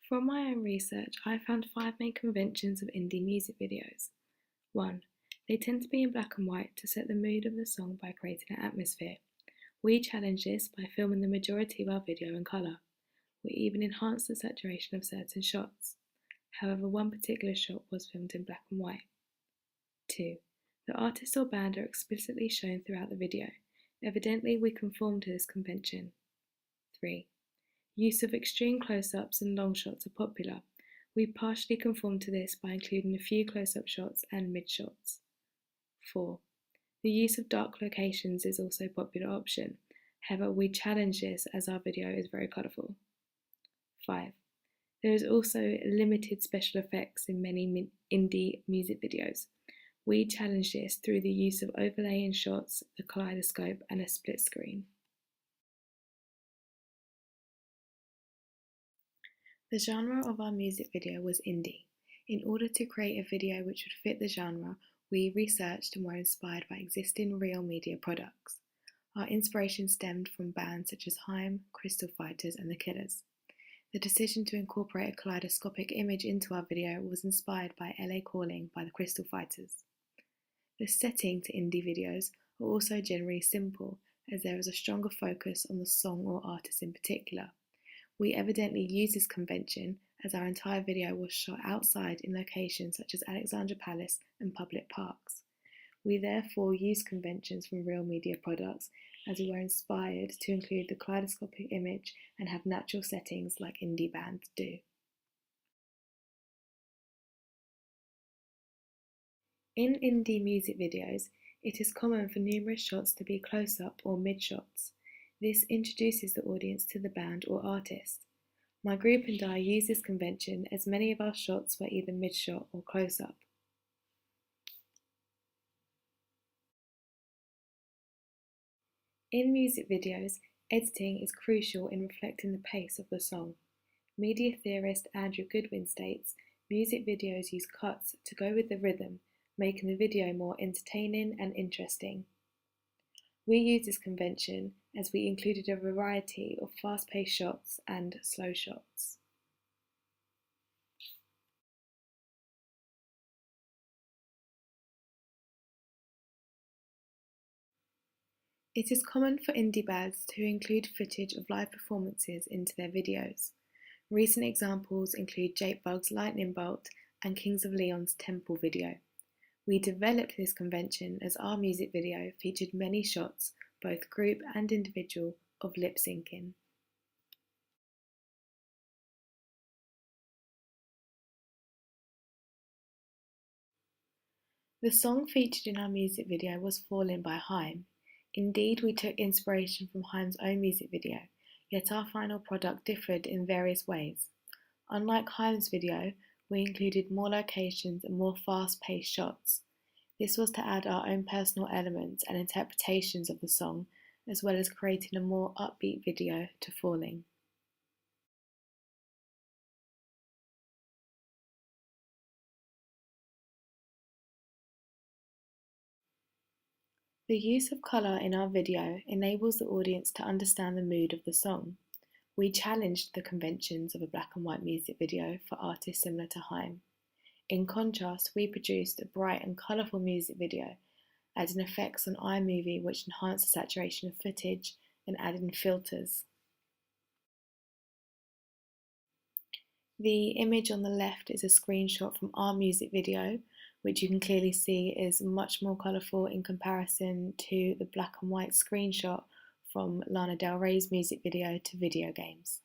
From my own research, I found 5 main conventions of indie music videos. 1. They tend to be in black and white to set the mood of the song by creating an atmosphere. We challenge this by filming the majority of our video in colour. We even enhance the saturation of certain shots. However, one particular shot was filmed in black and white. 2. The artist or band are explicitly shown throughout the video. Evidently, we conform to this convention. 3. Use of extreme close-ups and long shots are popular. We partially conform to this by including a few close-up shots and mid-shots. 4. The use of dark locations is also a popular option. However, we challenge this as our video is very colourful. 5. There is also limited special effects in many indie music videos. We challenge this through the use of overlaying shots, the kaleidoscope, and a split screen. The genre of our music video was indie. In order to create a video which would fit the genre, we researched and were inspired by existing real media products. Our inspiration stemmed from bands such as Haim, Crystal Fighters, and The Killers. The decision to incorporate a kaleidoscopic image into our video was inspired by LA Calling by the Crystal Fighters. The setting to indie videos are also generally simple, as there is a stronger focus on the song or artist in particular. We evidently use this convention as our entire video was shot outside in locations such as Alexandra Palace and public parks. We therefore use conventions from real media products as we were inspired to include the kaleidoscopic image and have natural settings like indie bands do. In indie music videos, it is common for numerous shots to be close-up or mid-shots. This introduces the audience to the band or artist. My group and I use this convention as many of our shots were either mid-shot or close-up. In music videos, editing is crucial in reflecting the pace of the song. Media theorist Andrew Goodwin states, music videos use cuts to go with the rhythm, making the video more entertaining and interesting. We use this convention as we included a variety of fast-paced shots and slow shots. It is common for indie bands to include footage of live performances into their videos. Recent examples include Jatebug's Lightning Bolt and Kings of Leon's Temple video. We developed this convention as our music video featured many shots, both group and individual, of lip syncing. The song featured in our music video was Falling by Haim. Indeed, we took inspiration from Haim's own music video, yet our final product differed in various ways. Unlike Haim's video, we included more locations and more fast-paced shots. This was to add our own personal elements and interpretations of the song, as well as creating a more upbeat video to Falling. The use of colour in our video enables the audience to understand the mood of the song. We challenged the conventions of a black and white music video for artists similar to Haim. In contrast, we produced a bright and colourful music video, adding effects on iMovie which enhanced the saturation of footage and adding filters. The image on the left is a screenshot from our music video, which you can clearly see is much more colourful in comparison to the black and white screenshot from Lana Del Rey's music video to video games.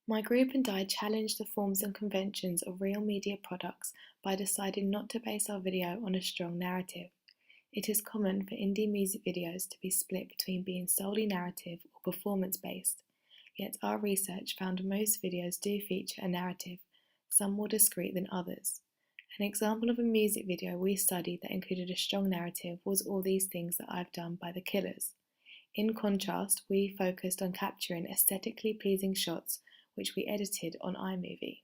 My group and I challenged the forms and conventions of real media products by deciding not to base our video on a strong narrative. It is common for indie music videos to be split between being solely narrative or performance-based, yet our research found most videos do feature a narrative, some more discreet than others. An example of a music video we studied that included a strong narrative was All These Things That I've Done by The Killers. In contrast, we focused on capturing aesthetically pleasing shots which we edited on iMovie.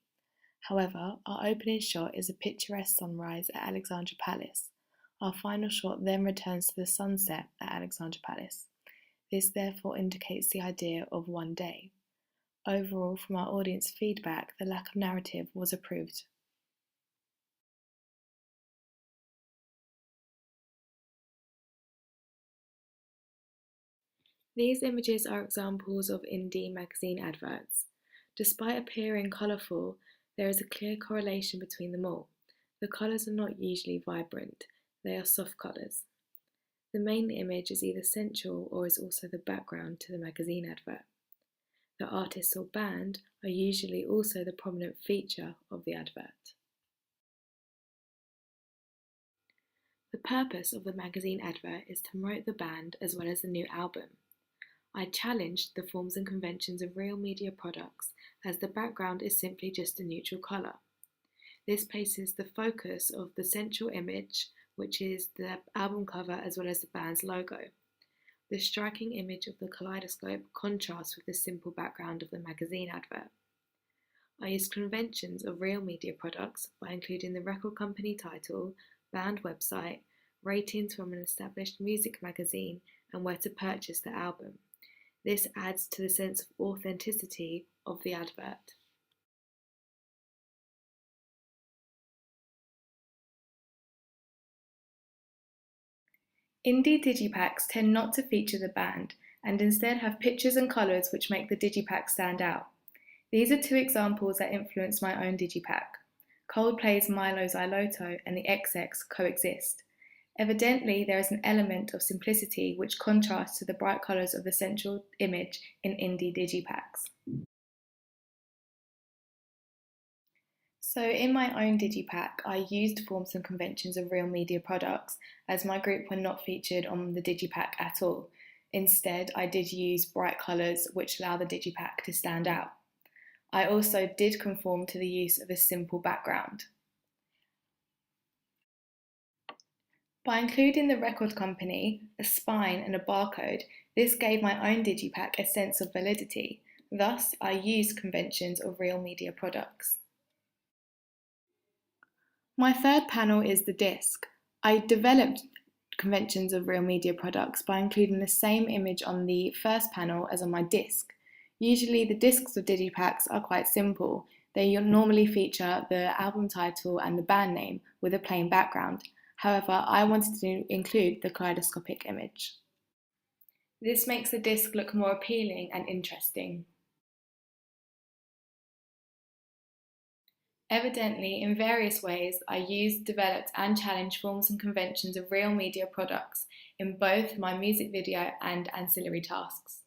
However, our opening shot is a picturesque sunrise at Alexandra Palace. Our final shot then returns to the sunset at Alexandra Palace. This therefore indicates the idea of one day. Overall, from our audience feedback, the lack of narrative was approved. These images are examples of indie magazine adverts. Despite appearing colourful, there is a clear correlation between them all. The colours are not usually vibrant, they are soft colours. The main image is either central or is also the background to the magazine advert. The artist or band are usually also the prominent feature of the advert. The purpose of the magazine advert is to promote the band as well as the new album. I challenged the forms and conventions of real media products as the background is simply just a neutral colour. This places the focus of the central image, which is the album cover as well as the band's logo. The striking image of the kaleidoscope contrasts with the simple background of the magazine advert. I used conventions of real media products by including the record company title, band website, ratings from an established music magazine, and where to purchase the album. This adds to the sense of authenticity of the advert. Indie digipacks tend not to feature the band and instead have pictures and colours which make the digipack stand out. These are two examples that influenced my own digipack. Coldplay's Milo Xyloto and the XX coexist. Evidently, there is an element of simplicity which contrasts to the bright colours of the central image in indie digipacks. So in my own digipack, I used forms and conventions of real media products as my group were not featured on the digipack at all. Instead, I did use bright colours which allow the digipack to stand out. I also did conform to the use of a simple background. By including the record company, a spine and a barcode, this gave my own digipack a sense of validity. Thus, I used conventions of real media products. My third panel is the disc. I developed conventions of real media products by including the same image on the first panel as on my disc. Usually the discs of digipacks are quite simple. They normally feature the album title and the band name with a plain background. However, I wanted to include the kaleidoscopic image. This makes the disc look more appealing and interesting. Evidently, in various ways, I used, developed and challenged forms and conventions of real media products in both my music video and ancillary tasks.